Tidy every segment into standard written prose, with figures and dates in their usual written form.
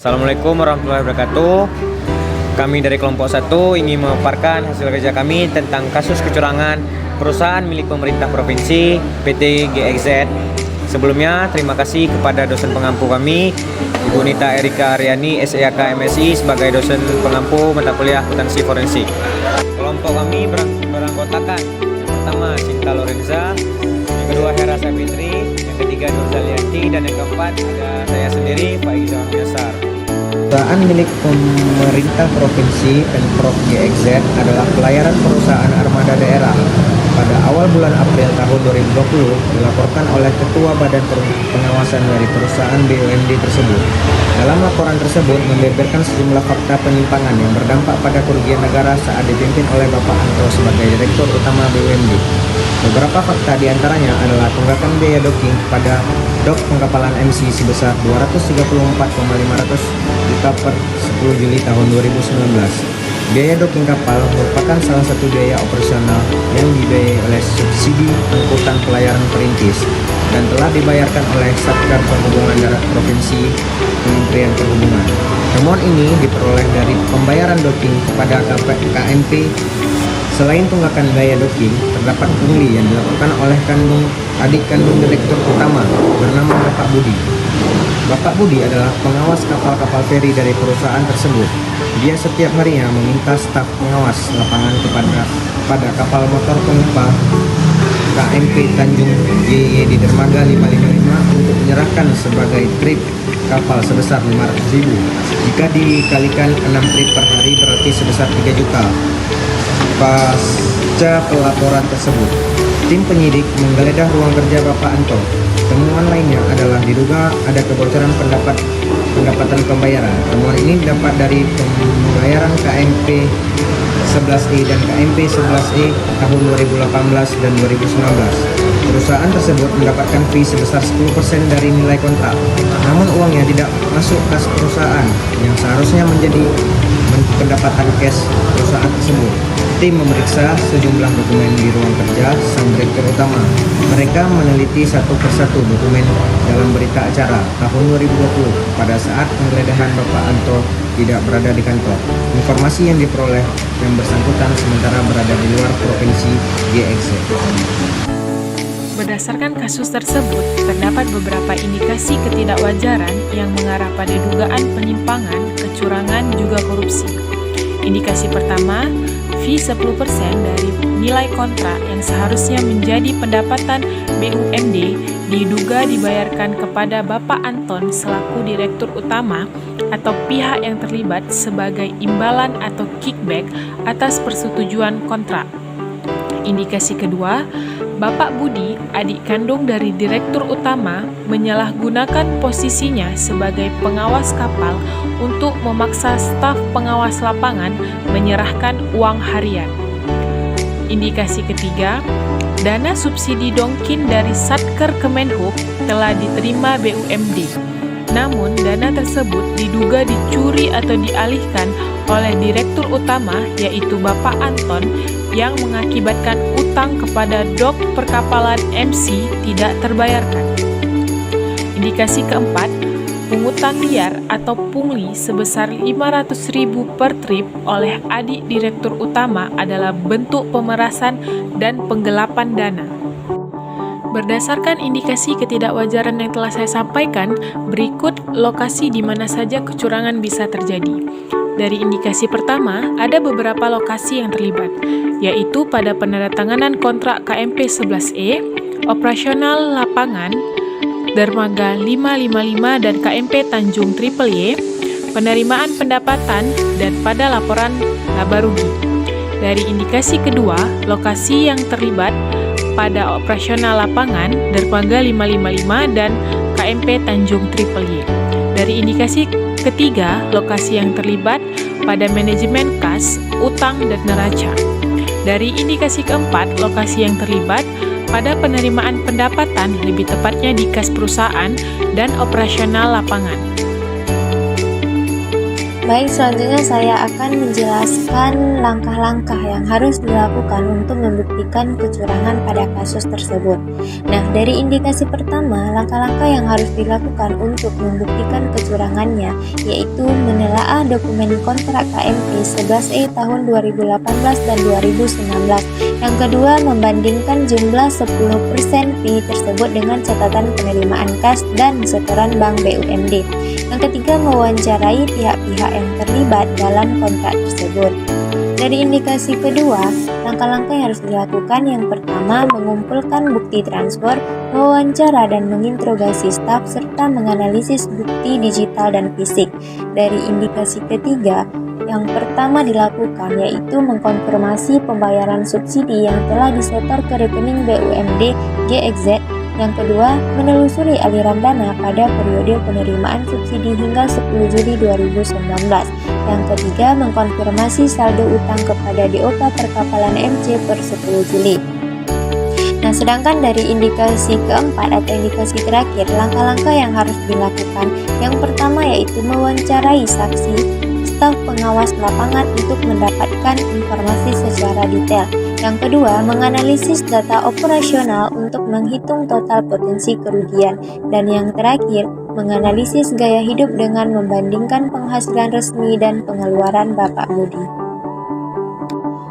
Assalamualaikum warahmatullahi wabarakatuh. Kami dari kelompok 1 ingin memaparkan hasil kerja kami tentang kasus kecurangan perusahaan milik pemerintah provinsi PT GXZ. Sebelumnya, terima kasih kepada dosen pengampu kami, Ibu Nita Erika Aryani, SEAK MSI sebagai dosen pengampu mata kuliah akuntansi forensik. Kelompok kami beranggotakan yang pertama Sinta Lorenza, yang kedua Hera Sabitri, yang ketiga Nur Zalianti, dan yang keempat ada saya sendiri, Pak Iqbal Biasar. Perusahaan milik pemerintah provinsi Pemprov GXZ adalah pelayaran perusahaan armada daerah. Pada awal bulan April tahun 2020 dilaporkan oleh Ketua Badan Pengawasan dari perusahaan BUMD tersebut. Dalam laporan tersebut membeberkan sejumlah fakta penyimpangan yang berdampak pada kerugian negara saat dipimpin oleh Bapak Anto sebagai Direktur Utama BUMD. Beberapa fakta diantaranya adalah tunggakan biaya docking pada dok pengkapalan MC sebesar 234,500 juta per 10 Juli tahun 2019. Biaya docking kapal merupakan salah satu biaya operasional yang dibiayai oleh subsidi angkutan pelayaran perintis dan telah dibayarkan oleh Satker Perhubungan Darat Provinsi Kementerian Perhubungan. Temuan ini diperoleh dari pembayaran docking kepada KMP. Selain tunggakan biaya docking, terdapat pungli yang dilakukan oleh adik kandung Direktur Utama bernama Bapak Budi. Bapak Budi adalah pengawas kapal-kapal feri dari perusahaan tersebut. Dia setiap harinya meminta staf pengawas lapangan pada kapal motor penumpang KMP Tanjung JY di dermaga 555 untuk menyerahkan sebagai trip kapal sebesar 500.000. Jika dikalikan 6 trip per hari berarti sebesar 3 juta. Pasca pelaporan tersebut, tim penyidik menggeledah ruang kerja Bapak Anto. Temuan lainnya adalah diduga ada kebocoran pendapatan pembayaran. Temuan ini didapat dari pembayaran KMP 11E dan KMP 11E tahun 2018 dan 2019. Perusahaan tersebut mendapatkan fee sebesar 10% dari nilai kontrak. Namun uangnya tidak masuk kas perusahaan yang seharusnya menjadi pendapatan cash perusahaan tersebut. Tim memeriksa sejumlah dokumen di ruang kerja sang Direktur Utama. Mereka meneliti satu persatu dokumen dalam berita acara tahun 2020 pada saat penggeledahan Bapak Anto tidak berada di kantor. Informasi yang diperoleh yang bersangkutan sementara berada di luar provinsi GXZ. Berdasarkan kasus tersebut, terdapat beberapa indikasi ketidakwajaran yang mengarah pada dugaan penyimpangan, kecurangan, juga korupsi. Indikasi pertama, fee 10% dari nilai kontrak yang seharusnya menjadi pendapatan BUMD diduga dibayarkan kepada Bapak Anton selaku Direktur Utama atau pihak yang terlibat sebagai imbalan atau kickback atas persetujuan kontrak. Indikasi kedua, Bapak Budi, adik kandung dari Direktur Utama, menyalahgunakan posisinya sebagai pengawas kapal untuk memaksa staf pengawas lapangan menyerahkan uang harian. Indikasi ketiga, dana subsidi dongkin dari Satker Kemenhub telah diterima BUMD. Namun, dana tersebut diduga dicuri atau dialihkan oleh Direktur Utama yaitu Bapak Anton yang mengakibatkan utang kepada dok perkapalan MC tidak terbayarkan. Indikasi keempat, pungutan liar atau pungli sebesar 500.000 per trip oleh adik Direktur Utama adalah bentuk pemerasan dan penggelapan dana. Berdasarkan indikasi ketidakwajaran yang telah saya sampaikan, berikut lokasi di mana saja kecurangan bisa terjadi. Dari indikasi pertama, ada beberapa lokasi yang terlibat, yaitu pada penandatanganan kontrak KMP 11E, operasional lapangan, dermaga 555 dan KMP Tanjung Triple Y, penerimaan pendapatan, dan pada laporan laba rugi. Dari indikasi kedua, lokasi yang terlibat pada operasional lapangan, dermaga 555 dan KMP Tanjung Triple Y. Dari indikasi ketiga, lokasi yang terlibat pada manajemen kas, utang, dan neraca. Dari indikasi keempat, lokasi yang terlibat pada penerimaan pendapatan, lebih tepatnya di kas perusahaan dan operasional lapangan. Baik, selanjutnya saya akan menjelaskan langkah-langkah yang harus dilakukan untuk membuktikan kecurangan pada kasus tersebut. Nah, dari indikasi pertama, langkah-langkah yang harus dilakukan untuk membuktikan kecurangannya yaitu menelaah dokumen kontrak KMP 11E tahun 2018 dan 2019. Yang kedua, membandingkan jumlah 10% fee tersebut dengan catatan penerimaan kas dan setoran Bank BUMD. Yang ketiga, mewawancarai pihak-pihak yang terlibat dalam kontrak tersebut. Dari indikasi kedua, langkah-langkah yang harus dilakukan yang pertama, mengumpulkan bukti transfer, mewawancara dan menginterogasi staf, serta menganalisis bukti digital dan fisik. Dari indikasi ketiga, yang pertama dilakukan yaitu mengkonfirmasi pembayaran subsidi yang telah disetor ke rekening BUMD GXZ. Yang kedua, menelusuri aliran dana pada periode penerimaan subsidi hingga 10 Juli 2019. Yang ketiga, mengkonfirmasi saldo utang kepada DOK Perkapalan MC per 10 Juli. Nah, sedangkan dari indikasi keempat atau indikasi terakhir, langkah-langkah yang harus dilakukan yang pertama yaitu mewawancarai saksi, staf pengawas lapangan untuk mendapatkan informasi secara detail. Yang kedua, menganalisis data operasional untuk menghitung total potensi kerugian. Dan yang terakhir, menganalisis gaya hidup dengan membandingkan penghasilan resmi dan pengeluaran Bapak Budi.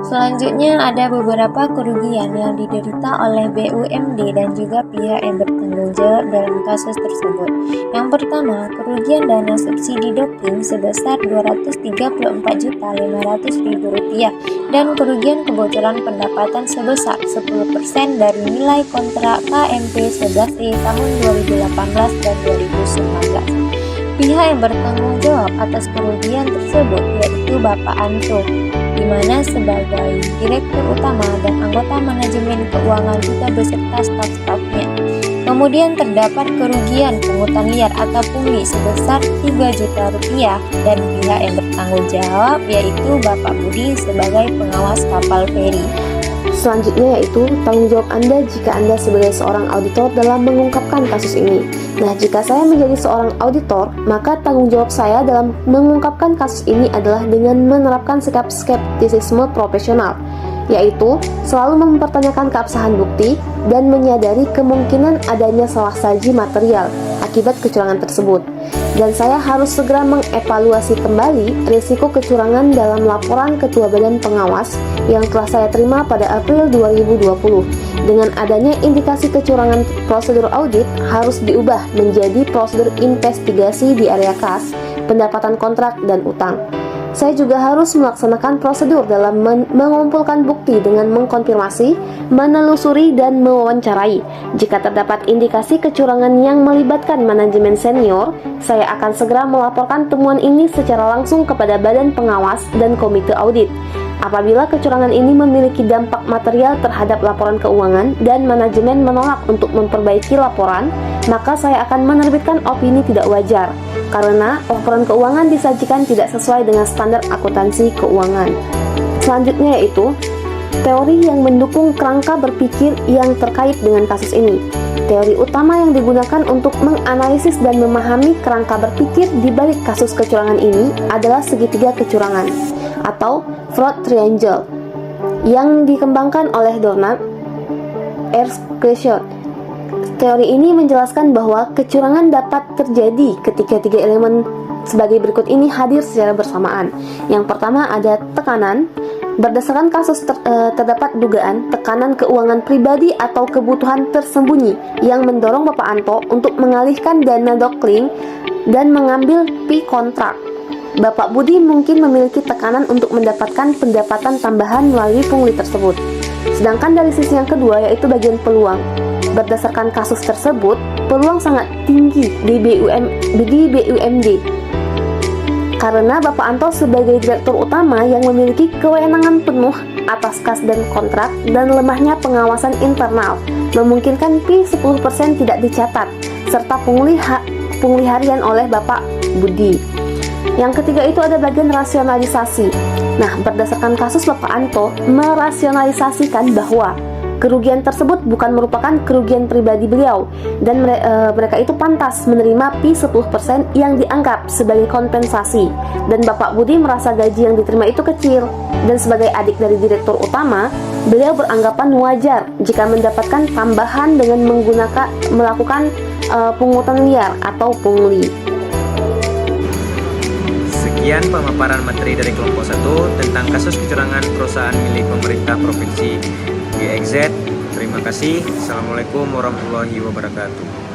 Selanjutnya ada beberapa kerugian yang diderita oleh BUMD dan juga pihak yang bertanggung jawab dalam kasus tersebut. Yang pertama, kerugian dana subsidi docking sebesar Rp234.500.000 dan kerugian kebocoran pendapatan sebesar 10% dari nilai kontrak KMP 11E tahun 2018 dan 2019. Pihak yang bertanggung jawab atas kerugian tersebut yaitu Bapak Anto, di mana sebagai Direktur Utama dan anggota manajemen keuangan juga beserta staf-stafnya. Kemudian terdapat kerugian pungutan liar atau pungli sebesar Rp3 juta dan pihak yang bertanggung jawab yaitu Bapak Budi sebagai pengawas kapal feri. Selanjutnya yaitu tanggung jawab Anda jika Anda sebagai seorang auditor dalam mengungkapkan kasus ini. Nah, jika saya menjadi seorang auditor, maka tanggung jawab saya dalam mengungkapkan kasus ini adalah dengan menerapkan sikap skeptisisme profesional, yaitu selalu mempertanyakan keabsahan bukti dan menyadari kemungkinan adanya salah saji material akibat kecurangan tersebut. Dan saya harus segera mengevaluasi kembali risiko kecurangan dalam laporan Ketua Badan Pengawas yang telah saya terima pada April 2020. Dengan adanya indikasi kecurangan, prosedur audit harus diubah menjadi prosedur investigasi di area kas, pendapatan kontrak, dan utang. Saya juga harus melaksanakan prosedur dalam mengumpulkan bukti dengan mengkonfirmasi, menelusuri, dan mewawancarai. Jika terdapat indikasi kecurangan yang melibatkan manajemen senior, saya akan segera melaporkan temuan ini secara langsung kepada Badan Pengawas dan Komite Audit. Apabila kecurangan ini memiliki dampak material terhadap laporan keuangan dan manajemen menolak untuk memperbaiki laporan, maka saya akan menerbitkan opini tidak wajar, karena laporan keuangan disajikan tidak sesuai dengan standar akuntansi keuangan. Selanjutnya yaitu teori yang mendukung kerangka berpikir yang terkait dengan kasus ini. Teori utama yang digunakan untuk menganalisis dan memahami kerangka berpikir di balik kasus kecurangan ini adalah segitiga kecurangan atau fraud triangle yang dikembangkan oleh Donald Erskine. Teori ini menjelaskan bahwa kecurangan dapat terjadi ketika tiga elemen sebagai berikut ini hadir secara bersamaan. Yang pertama ada tekanan. Berdasarkan kasus terdapat dugaan tekanan keuangan pribadi atau kebutuhan tersembunyi yang mendorong Bapak Anto untuk mengalihkan dana docking dan mengambil fee kontrak. Bapak Budi mungkin memiliki tekanan untuk mendapatkan pendapatan tambahan melalui pungli tersebut. Sedangkan dari sisi yang kedua yaitu bagian peluang. Berdasarkan kasus tersebut, peluang sangat tinggi di BUMD. Karena Bapak Anto sebagai Direktur Utama yang memiliki kewenangan penuh atas kas dan kontrak dan lemahnya pengawasan internal, memungkinkan fee 10% tidak dicatat, serta pungli harian oleh Bapak Budi. Yang ketiga itu ada bagian rasionalisasi. Nah, berdasarkan kasus Bapak Anto, merasionalisasikan bahwa kerugian tersebut bukan merupakan kerugian pribadi beliau dan mereka itu pantas menerima fee 10% yang dianggap sebagai kompensasi. Dan Bapak Budi merasa gaji yang diterima itu kecil, dan sebagai adik dari direktur utama, beliau beranggapan wajar jika mendapatkan tambahan dengan melakukan pungutan liar atau pungli. Sekian pemaparan materi dari kelompok 1 tentang kasus kecurangan perusahaan milik pemerintah Provinsi GXZ. Terima kasih. Assalamualaikum warahmatullahi wabarakatuh.